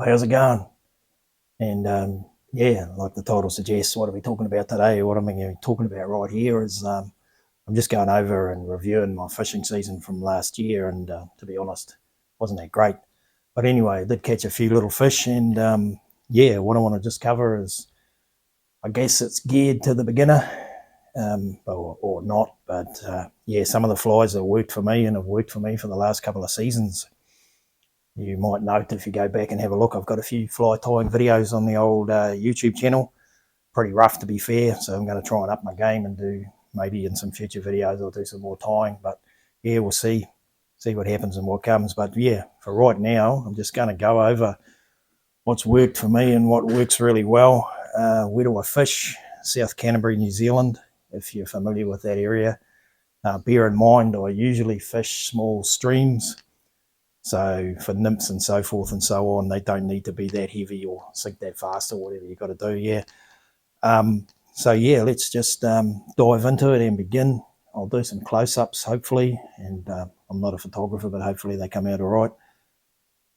How's it going? And yeah, like the title suggests, what are we talking about today? What I'm going to be talking about right here is I'm just going over and reviewing my fishing season from last year, and to be honest, wasn't that great. But anyway, I did catch a few little fish, and yeah, what I want to just cover is, I guess it's geared to the beginner, or not, but yeah, some of the flies that worked for me and have worked for me for the last couple of seasons. You might note if you go back and have a look, I've got a few fly tying videos on the old YouTube channel. Pretty rough, to be fair, so I'm going to try and up my game and do, maybe in some future videos I'll do some more tying. But yeah, we'll see what happens and what comes. But yeah, for right now, I'm just going to go over what's worked for me and what works really well. Where do I fish? South Canterbury, New Zealand, if you're familiar with that area. Bear in mind, I usually fish small streams. So for nymphs and so forth and so on, they don't need to be that heavy or sink that fast or whatever you've got to do, yeah. So yeah, let's just dive into it and begin. I'll do some close-ups, hopefully, and I'm not a photographer, but hopefully they come out all right,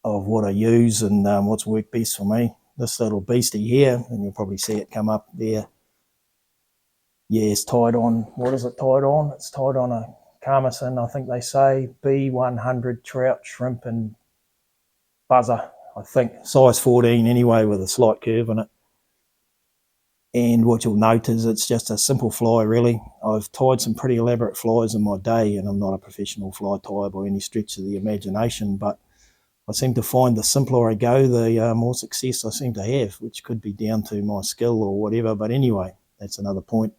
of what I use and what's worked best for me. This little beastie here, and you'll probably see it come up there. Yeah, it's tied on, what is it tied on? It's tied on a Carmison, I think they say, B100 trout, shrimp and buzzer, I think, size 14 anyway, with a slight curve in it. And what you'll note is it's just a simple fly, really. I've tied some pretty elaborate flies in my day, and I'm not a professional fly tyer by any stretch of the imagination, but I seem to find the simpler I go, the more success I seem to have, which could be down to my skill or whatever. But anyway, that's another point.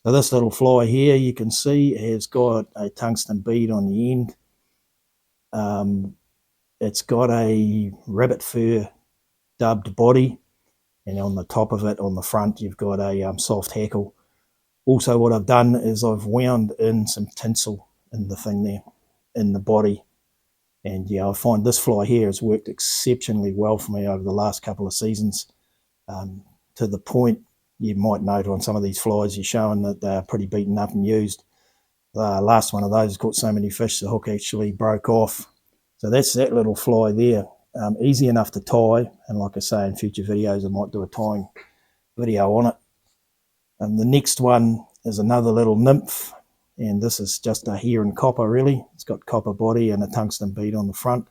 So this little fly here, you can see, has got a tungsten bead on the end. It's got a rabbit fur dubbed body, and on the top of it, on the front, you've got a soft hackle. Also, what I've done is I've wound in some tinsel in the thing there, in the body. And yeah, I find this fly here has worked exceptionally well for me over the last couple of seasons, to the point you might note on some of these flies you're showing that they're pretty beaten up and used. The last one of those caught so many fish the hook actually broke off. So that's that little fly there. Easy enough to tie, and like I say, in future videos I might do a tying video on it. And the next one is another little nymph, and this is just a heron copper, really. It's got copper body and a tungsten bead on the front,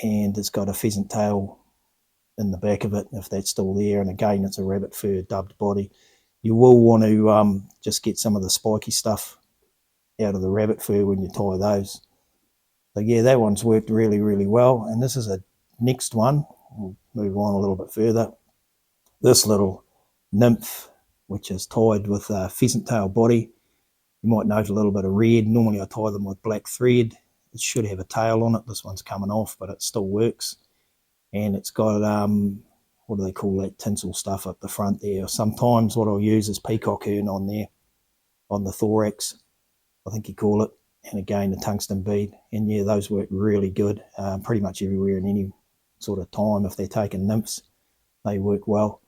and it's got a pheasant tail in the back of it, if that's still there. And again, it's a rabbit fur dubbed body. You will want to just get some of the spiky stuff out of the rabbit fur when you tie those. So yeah, that one's worked really, really well. And this is a next one. We'll move on a little bit further. This little nymph, which is tied with a pheasant tail body. You might note a little bit of red. Normally I tie them with black thread. It should have a tail on it. This one's coming off, but it still works. And it's got, what do they call that tinsel stuff up the front there? Sometimes what I'll use is peacock herring on there, on the thorax, I think you call it. And again, the tungsten bead. And yeah, those work really good, pretty much everywhere in any sort of time. If they're taking nymphs, they work well.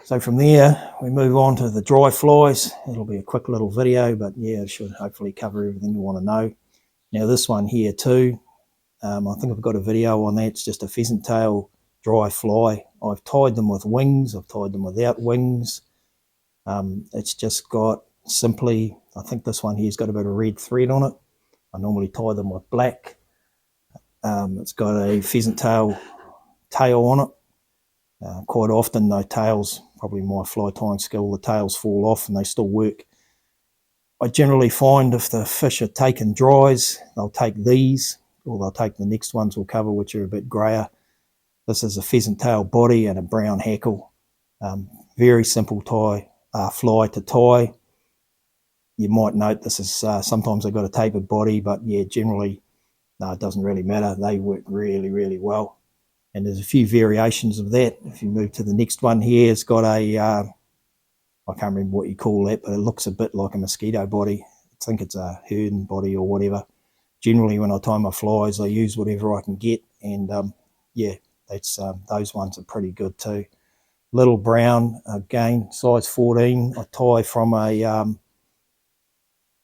So from there, we move on to the dry flies. It'll be a quick little video, but yeah, it should hopefully cover everything you want to know. Now this one here too, I think I've got a video on that. It's just a pheasant tail dry fly. I've tied them with wings. I've tied them without wings. It's just got simply, I think this one here's got a bit of red thread on it. I normally tie them with black. It's got a pheasant tail on it. Quite often, though, tails, probably my fly tying skill, the tails fall off and they still work. I generally find if the fish are taking dries, they'll take these, or they'll take the next ones we'll cover, which are a bit grayer. This is a pheasant tail body and a brown hackle. Very simple fly to tie. You might note this is, sometimes they've got a tapered body, but yeah, generally, no, it doesn't really matter. They work really, really well. And there's a few variations of that. If you move to the next one here, it's got a, I can't remember what you call that, but it looks a bit like a mosquito body. I think it's a herd body or whatever. Generally, when I tie my flies, I use whatever I can get. And yeah, that's those ones are pretty good too. Little brown, again, size 14. I tie from a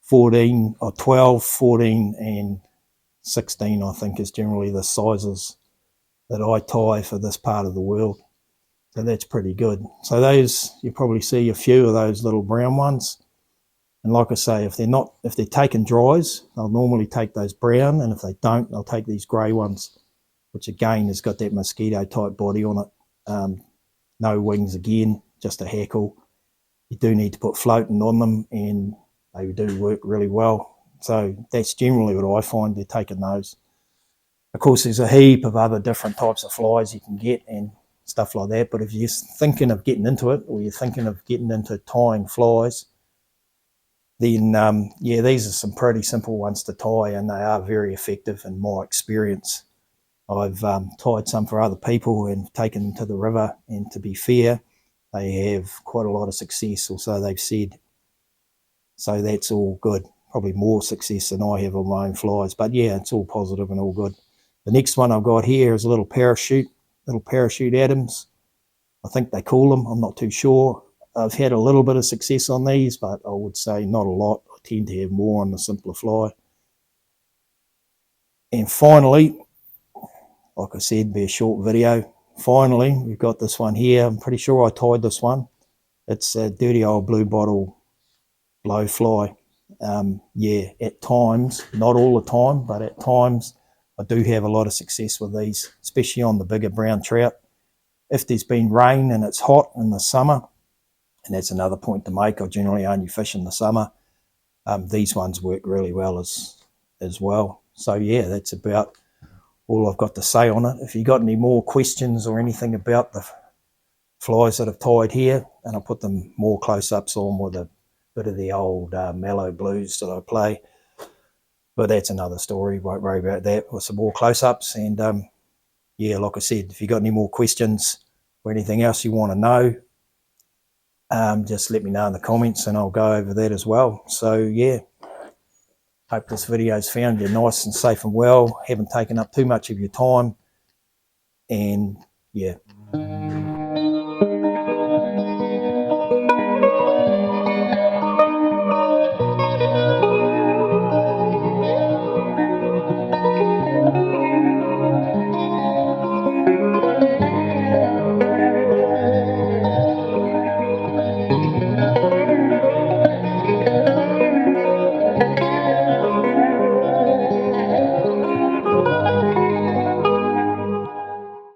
14 or 12, 14 and 16, I think, is generally the sizes that I tie for this part of the world. So that's pretty good. So those, you probably see a few of those little brown ones. And like I say, if they're taking dries, they'll normally take those brown, and if they don't, they'll take these grey ones, which again has got that mosquito type body on it. No wings again, just a hackle. You do need to put floating on them, and they do work really well. So that's generally what I find, they're taking those. Of course, there's a heap of other different types of flies you can get and stuff like that, but if you're thinking of getting into it, or you're thinking of getting into tying flies, then yeah, these are some pretty simple ones to tie, and they are very effective in my experience. I've tied some for other people and taken them to the river, and to be fair, they have quite a lot of success, or so they've said. So that's all good. Probably more success than I have on my own flies, but yeah, it's all positive and all good. The next one I've got here is a little parachute Adams. I think they call them. I'm not too sure. I've had a little bit of success on these, but I would say not a lot. I tend to have more on the simpler fly. And finally, like I said, be a short video. Finally, we've got this one here. I'm pretty sure I tied this one. It's a dirty old blue bottle blowfly. Yeah, at times, not all the time, but at times I do have a lot of success with these, especially on the bigger brown trout. If there's been rain and it's hot in the summer, and that's another point to make, I generally only fish in the summer, these ones work really well as well. So yeah, that's about all I've got to say on it. If you got any more questions or anything about the flies that I've tied here, and I'll put them more close-ups on with a bit of the old mellow blues that I play, but that's another story. Won't worry about that with some more close-ups. And yeah, like I said, if you got any more questions or anything else you want to know, just let me know in the comments and I'll go over that as well. So yeah, hope this video's found you nice and safe and well, haven't taken up too much of your time, and yeah,